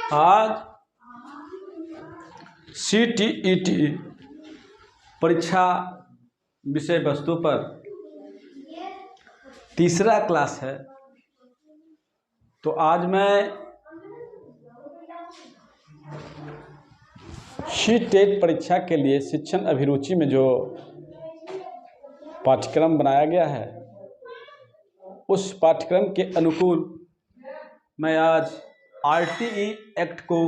आज CTET परीक्षा विषय वस्तु पर तीसरा क्लास है। तो आज मैं CTET परीक्षा के लिए शिक्षण अभिरुचि में जो पाठ्यक्रम बनाया गया है उस पाठ्यक्रम के अनुकूल मैं आज RTE एक्ट को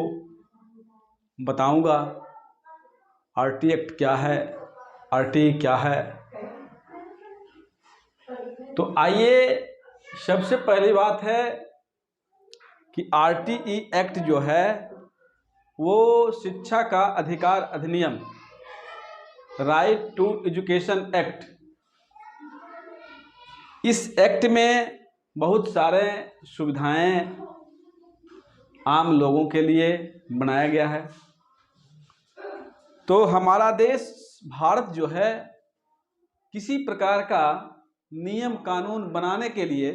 बताऊंगा। RTE एक्ट क्या है, RTE क्या है। तो आइए, सबसे पहली बात है कि RTE एक्ट जो है वो शिक्षा का अधिकार अधिनियम, राइट टू एजुकेशन एक्ट, इस एक्ट में बहुत सारे सुविधाएं आम लोगों के लिए बनाया गया है। तो हमारा देश भारत जो है किसी प्रकार का नियम कानून बनाने के लिए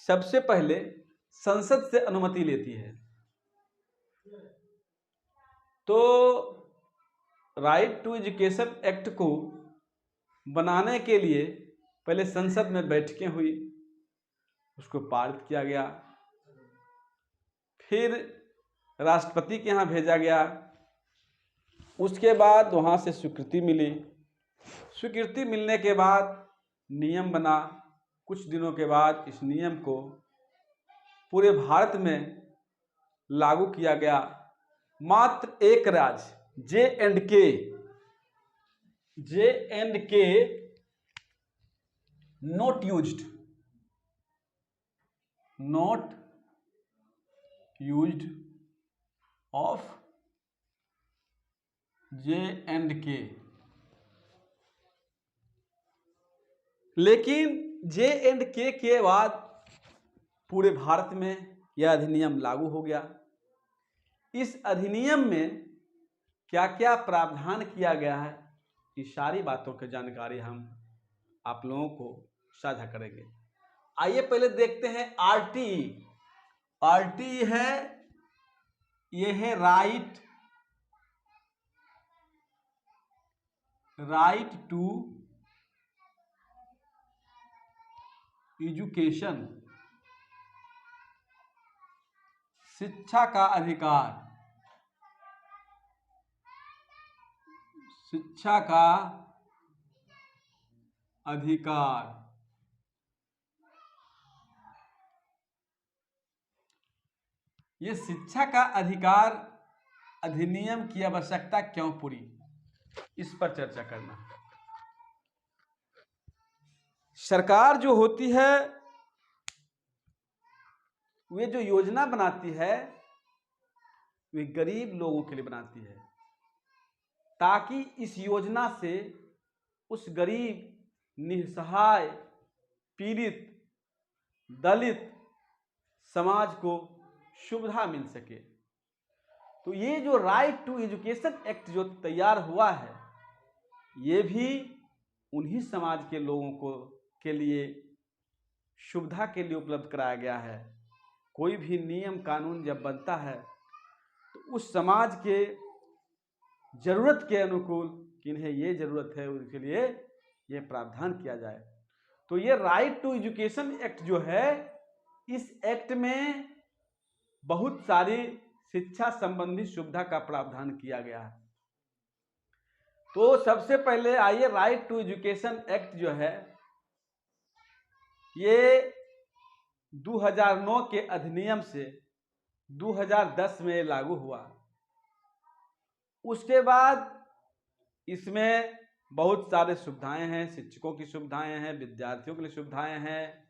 सबसे पहले संसद से अनुमति लेती है। तो राइट टू एजुकेशन एक्ट को बनाने के लिए पहले संसद में बैठकें हुई, उसको पारित किया गया, फिर राष्ट्रपति के यहाँ भेजा गया, उसके बाद वहाँ से स्वीकृति मिली। स्वीकृति मिलने के बाद नियम बना। कुछ दिनों के बाद इस नियम को पूरे भारत में लागू किया गया। मात्र एक राज्य J&K not used of J&K, लेकिन J&K के बाद पूरे भारत में यह अधिनियम लागू हो गया। इस अधिनियम में क्या क्या प्रावधान किया गया है, इस सारी बातों की जानकारी हम आप लोगों को साझा करेंगे। आइए पहले देखते हैं RTE। RTE है, यह है राइट टू एजुकेशन, शिक्षा का अधिकार, शिक्षा का अधिकार। ये शिक्षा का अधिकार अधिनियम की आवश्यकता क्यों पूरी, इस पर चर्चा करना। सरकार जो होती है वे जो योजना बनाती है वे गरीब लोगों के लिए बनाती है, ताकि इस योजना से उस गरीब, निसहाय, पीड़ित, दलित समाज को सुविधा मिल सके। तो ये जो राइट टू एजुकेशन एक्ट जो तैयार हुआ है ये भी उन्हीं समाज के लोगों को के लिए सुविधा के लिए उपलब्ध कराया गया है। कोई भी नियम कानून जब बनता है तो उस समाज के जरूरत के अनुकूल कि इन्हें ये जरूरत है उनके लिए ये प्रावधान किया जाए। तो ये राइट टू एजुकेशन एक्ट जो है, इस एक्ट में बहुत सारी शिक्षा संबंधी सुविधा का प्रावधान किया गया है। तो सबसे पहले आइए, राइट टू एजुकेशन एक्ट जो है ये 2009 के अधिनियम से 2010 में लागू हुआ। उसके बाद इसमें बहुत सारे सुविधाएं हैं, शिक्षकों की सुविधाएं हैं, विद्यार्थियों के लिए सुविधाएं हैं,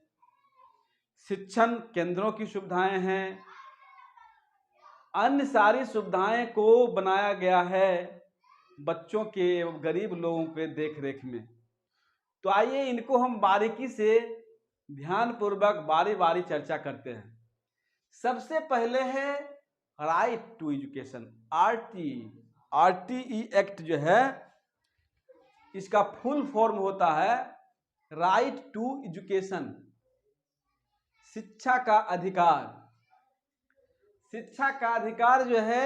शिक्षण केंद्रों की सुविधाएं हैं, अन्य सारी सुविधाएं को बनाया गया है बच्चों के, गरीब लोगों के देख रेख में। तो आइए इनको हम बारीकी से ध्यानपूर्वक बारी बारी चर्चा करते हैं। सबसे पहले है right to education, RTE act जो है इसका फुल फॉर्म होता है राइट टू एजुकेशन, शिक्षा का अधिकार। शिक्षा का अधिकार जो है,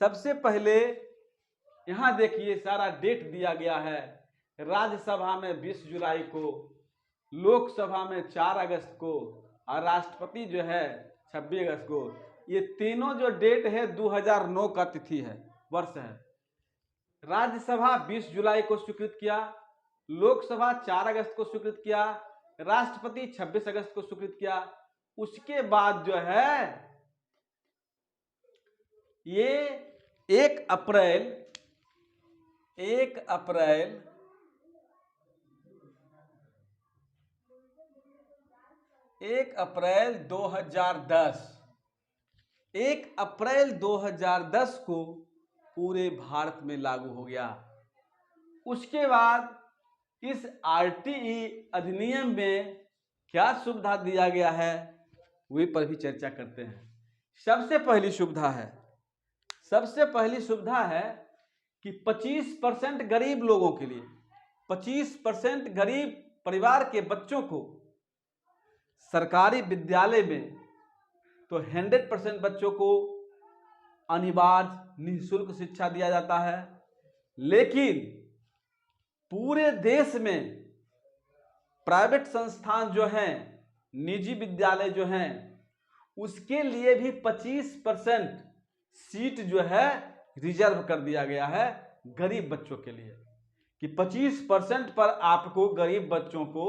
सबसे पहले यहाँ देखिए सारा डेट दिया गया है। राज्यसभा में 20 जुलाई को, लोकसभा में 4 अगस्त को और राष्ट्रपति जो है 26 अगस्त को। ये तीनों जो डेट है 2009 का तिथि है, वर्ष है। राज्यसभा 20 जुलाई को स्वीकृत किया, लोकसभा 4 अगस्त को स्वीकृत किया, राष्ट्रपति 26 अगस्त को स्वीकृत किया। उसके बाद जो है ये 1 अप्रैल 2010 को पूरे भारत में लागू हो गया। उसके बाद इस आरटीई अधिनियम में क्या सुविधा दिया गया है, वे पर भी चर्चा करते हैं। सबसे पहली सुविधा है कि 25% गरीब लोगों के लिए, 25% गरीब परिवार के बच्चों को सरकारी विद्यालय में तो 100% बच्चों को अनिवार्य निःशुल्क शिक्षा दिया जाता है। लेकिन पूरे देश में प्राइवेट संस्थान जो हैं, निजी विद्यालय जो हैं, उसके लिए भी 25% सीट जो है रिजर्व कर दिया गया है गरीब बच्चों के लिए, कि 25% पर आपको गरीब बच्चों को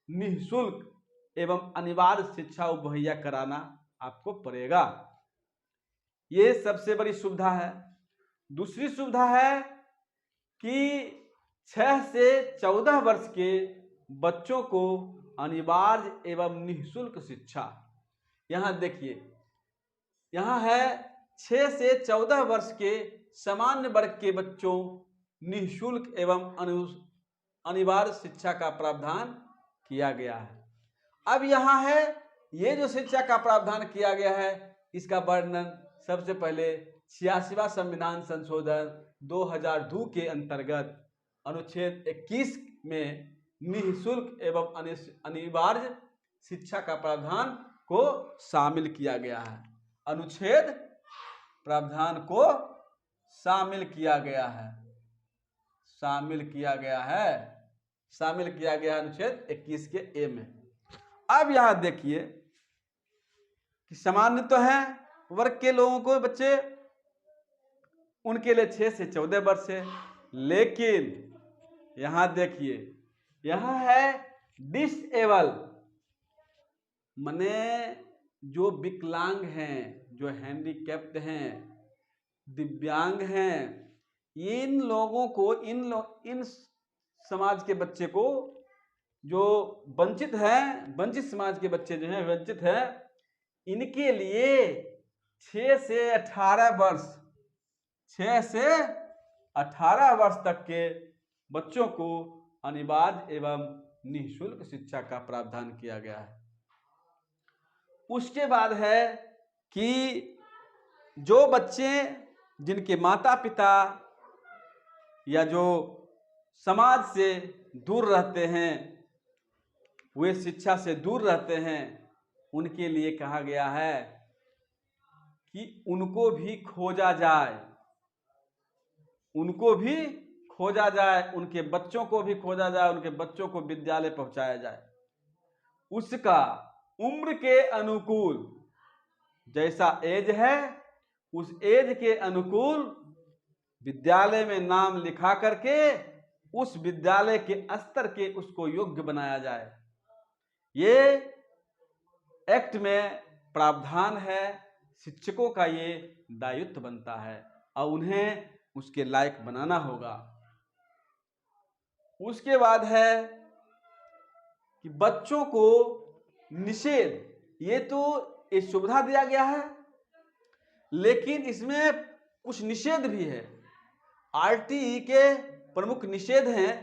निःशुल्क एवं अनिवार्य शिक्षा मुहैया कराना आपको पड़ेगा। ये सबसे बड़ी सुविधा है। दूसरी सुविधा है कि 6 से 14 वर्ष के बच्चों को अनिवार्य एवं निःशुल्क शिक्षा। यहाँ देखिए, यहाँ है 6 से 14 वर्ष के सामान्य वर्ग के बच्चों निःशुल्क एवं अनिवार्य शिक्षा का प्रावधान किया गया है। अब यहाँ है, ये जो शिक्षा का प्रावधान किया गया है, इसका वर्णन सबसे पहले 86वां संविधान संशोधन 2002 के अंतर्गत अनुच्छेद 21 में निःशुल्क एवं अनिवार्य शिक्षा का प्रावधान को शामिल किया गया है। अनुच्छेद प्रावधान को शामिल किया गया है अनुच्छेद 21 के ए में। अब यहां देखिए कि सामान्य तो है वर्ग के लोगों को, बच्चे उनके लिए 6 से 14 वर्ष है। लेकिन यहां देखिए, यहां है डिसेबल, माने जो विकलांग हैं, जो हैंडीकैप्ड हैं, दिव्यांग हैं, इन लोगों को, इन समाज के बच्चे को, जो वंचित हैं, वंचित समाज के बच्चे जो हैं, वंचित हैं, इनके लिए 6 से 18 वर्ष तक के बच्चों को अनिवार्य एवं निःशुल्क शिक्षा का प्रावधान किया गया है। उसके बाद है कि जो बच्चे जिनके माता पिता या जो समाज से दूर रहते हैं, वे शिक्षा से दूर रहते हैं, उनके लिए कहा गया है कि उनको भी खोजा जाए, उनके बच्चों को भी खोजा जाए, उनके बच्चों को विद्यालय पहुंचाया जाए। उसका उम्र के अनुकूल जैसा एज है, उस एज के अनुकूल विद्यालय में नाम लिखा करके उस विद्यालय के स्तर के उसको योग्य बनाया जाए। ये एक्ट में प्रावधान है, शिक्षकों का ये दायित्व बनता है और उन्हें उसके लायक बनाना होगा। उसके बाद है कि बच्चों को निषेध, ये तो एक सुविधा दिया गया है, लेकिन इसमें कुछ निषेध भी है। आरटीई के प्रमुख निषेध हैं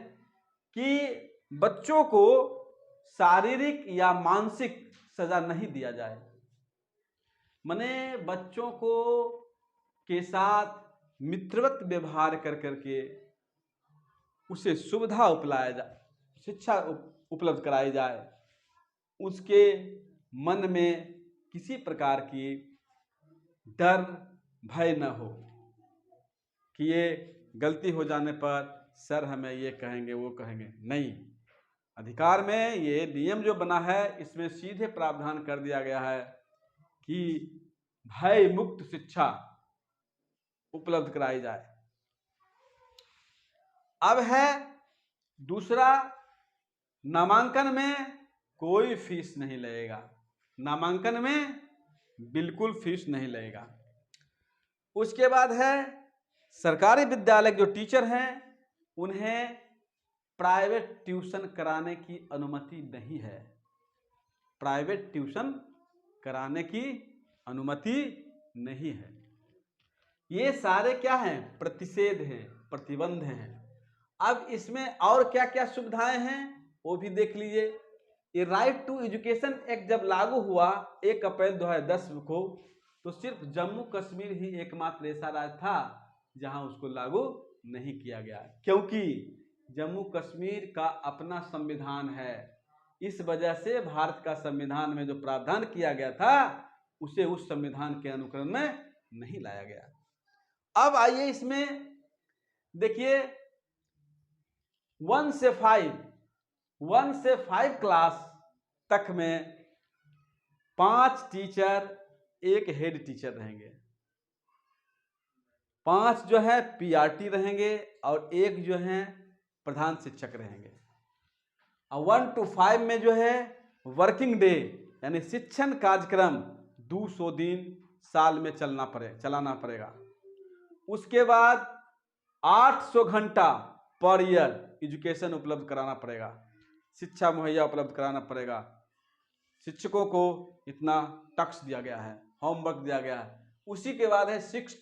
कि बच्चों को शारीरिक या मानसिक सजा नहीं दिया जाए, माने बच्चों को के साथ मित्रवत व्यवहार कर करके उसे सुविधा उपलाया जाए, शिक्षा उपलब्ध कराई जाए, उसके मन में किसी प्रकार की डर भय न हो कि ये गलती हो जाने पर सर हमें ये कहेंगे वो कहेंगे। नहीं, अधिकार में ये नियम जो बना है इसमें सीधे प्रावधान कर दिया गया है कि भय मुक्त शिक्षा उपलब्ध कराई जाए। अब है दूसरा, नामांकन में कोई फीस नहीं लगेगा। नामांकन में बिल्कुल फीस नहीं लगेगा। उसके बाद है सरकारी विद्यालय जो टीचर हैं उन्हें प्राइवेट ट्यूशन कराने की अनुमति नहीं है। प्राइवेट ट्यूशन कराने की अनुमति नहीं है। ये सारे क्या हैं? प्रतिषेध हैं, प्रतिबंध हैं। अब इसमें और क्या क्या सुविधाएं हैं वो भी देख लीजिए। ये राइट टू एजुकेशन एक्ट जब लागू हुआ 1 अप्रैल 2010 को, तो सिर्फ जम्मू कश्मीर ही एकमात्र ऐसा राज्य था जहां उसको लागू नहीं किया गया, क्योंकि जम्मू कश्मीर का अपना संविधान है। इस वजह से भारत का संविधान में जो प्रावधान किया गया था उसे उस संविधान के अनुकरण में नहीं लाया गया। अब आइए इसमें देखिए 1 से 5 क्लास तक में 5 टीचर 1 हेड टीचर रहेंगे। 5 जो है पीआरटी रहेंगे और 1 जो है प्रधान शिक्षक रहेंगे। और 1 to 5 में जो है वर्किंग डे यानी शिक्षण कार्यक्रम 200 दिन साल में चलाना पड़ेगा। उसके बाद 800 घंटा पर ईयर एजुकेशन उपलब्ध कराना पड़ेगा, शिक्षा मुहैया उपलब्ध कराना पड़ेगा। शिक्षकों को इतना टैक्स दिया गया है, होमवर्क दिया गया है। उसी के बाद है 6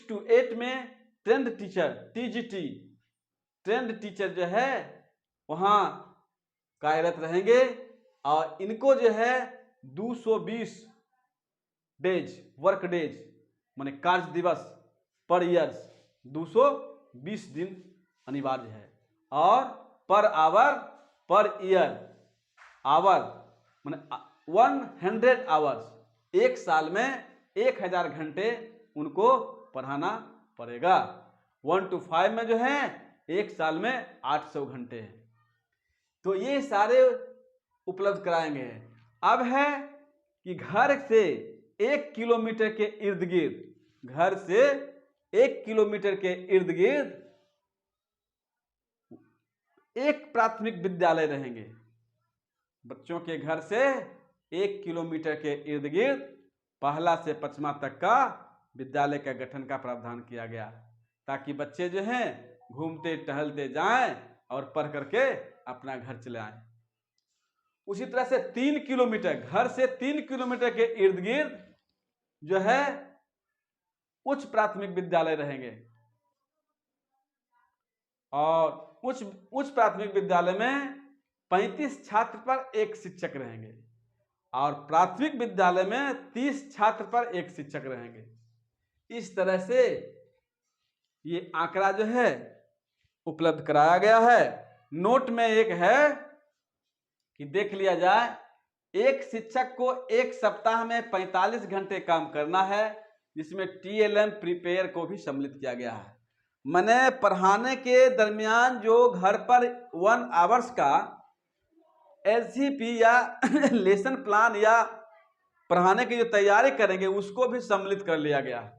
to 8 में trained teacher TGT trained teacher जो है वहाँ कार्यरत रहेंगे और इनको जो है 220 डेज वर्क डेज माने कार्य दिवस पर ईयर 220 दिन अनिवार्य है। और per hour per year our माने 100 आवर्स, एक साल में 1000 घंटे उनको पढ़ाना पड़ेगा। 1 to 5 में जो है एक साल में 800 घंटे हैं। तो ये सारे उपलब्ध कराएंगे। अब है कि घर से 1 किलोमीटर के इर्द गिर्द, घर से 1 किलोमीटर के इर्द गिर्द एक प्राथमिक विद्यालय रहेंगे। बच्चों के घर से 1 किलोमीटर के इर्द गिर्द पहला से 5वां तक का विद्यालय का गठन का प्रावधान किया गया, ताकि बच्चे जो हैं घूमते टहलते जाएं और पढ़ करके अपना घर चले आएं। उसी तरह से 3 किलोमीटर, घर से 3 किलोमीटर के इर्द गिर्द जो है उच्च प्राथमिक विद्यालय रहेंगे। और उच्च प्राथमिक विद्यालय में 35 छात्र पर 1 शिक्षक रहेंगे और प्राथमिक विद्यालय में 30 छात्र पर 1 शिक्षक रहेंगे। इस तरह से ये आंकड़ा जो है उपलब्ध कराया गया है। नोट में एक है कि देख लिया जाए, एक शिक्षक को 1 सप्ताह में 45 घंटे काम करना है, जिसमें टीएलएम प्रिपेयर को भी सम्मिलित किया गया है। मैंने पढ़ाने के दरमियान जो घर पर 1 आवर्स का एसजीपी या लेसन प्लान या पढ़ाने की जो तैयारी करेंगे उसको भी सम्मिलित कर लिया गया है।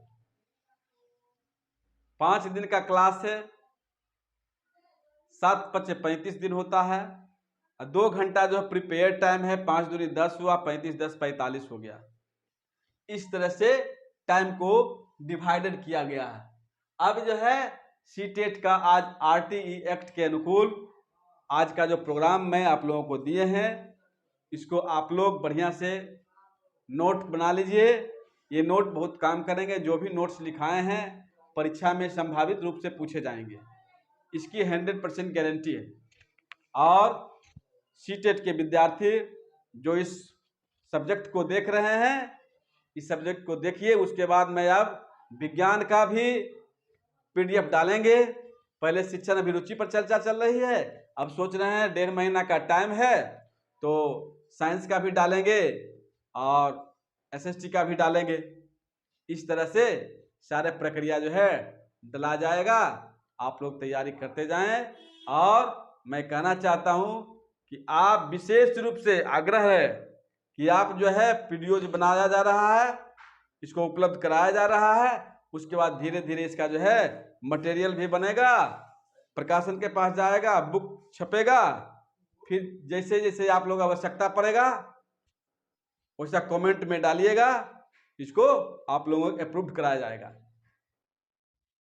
5 दिन का क्लास है, 7 × 5 = 35 दिन होता है। 2 घंटा जो प्रिपेयर टाइम है, 5 दूनी 10 हुआ, 35 10 45 हो गया। इस तरह से टाइम को डिवाइडेड किया गया है। अब जो है सीटेट का आज आरटीई एक्ट के अनुकूल आज का जो प्रोग्राम मैं आप लोगों को दिए हैं, इसको आप लोग बढ़िया से नोट बना लीजिए। ये नोट बहुत काम करेंगे। जो भी नोट्स लिखाए हैं परीक्षा में संभावित रूप से पूछे जाएंगे, इसकी 100% गारंटी है। और सीटेट के विद्यार्थी जो इस सब्जेक्ट को देख रहे हैं, इस सब्जेक्ट को देखिए। उसके बाद मैं अब विज्ञान का भी पीडीएफ डालेंगे। पहले शिक्षण अभिरुचि पर चर्चा चल रही है, अब सोच रहे हैं 1.5 महीना का टाइम है तो साइंस का भी डालेंगे और एसएसटी का भी डालेंगे। इस तरह से सारे प्रक्रिया जो है डला जाएगा। आप लोग तैयारी करते जाएं। और मैं कहना चाहता हूं कि आप विशेष रूप से आग्रह है कि आप जो है वीडियो जो बनाया जा रहा है इसको उपलब्ध कराया जा रहा है। उसके बाद धीरे धीरे इसका जो है मटेरियल भी बनेगा, प्रकाशन के पास जाएगा, बुक छपेगा। फिर जैसे जैसे आप लोग आवश्यकता पड़ेगा वैसा कमेंट में डालिएगा, इसको आप लोगों को अप्रूव कराया जाएगा।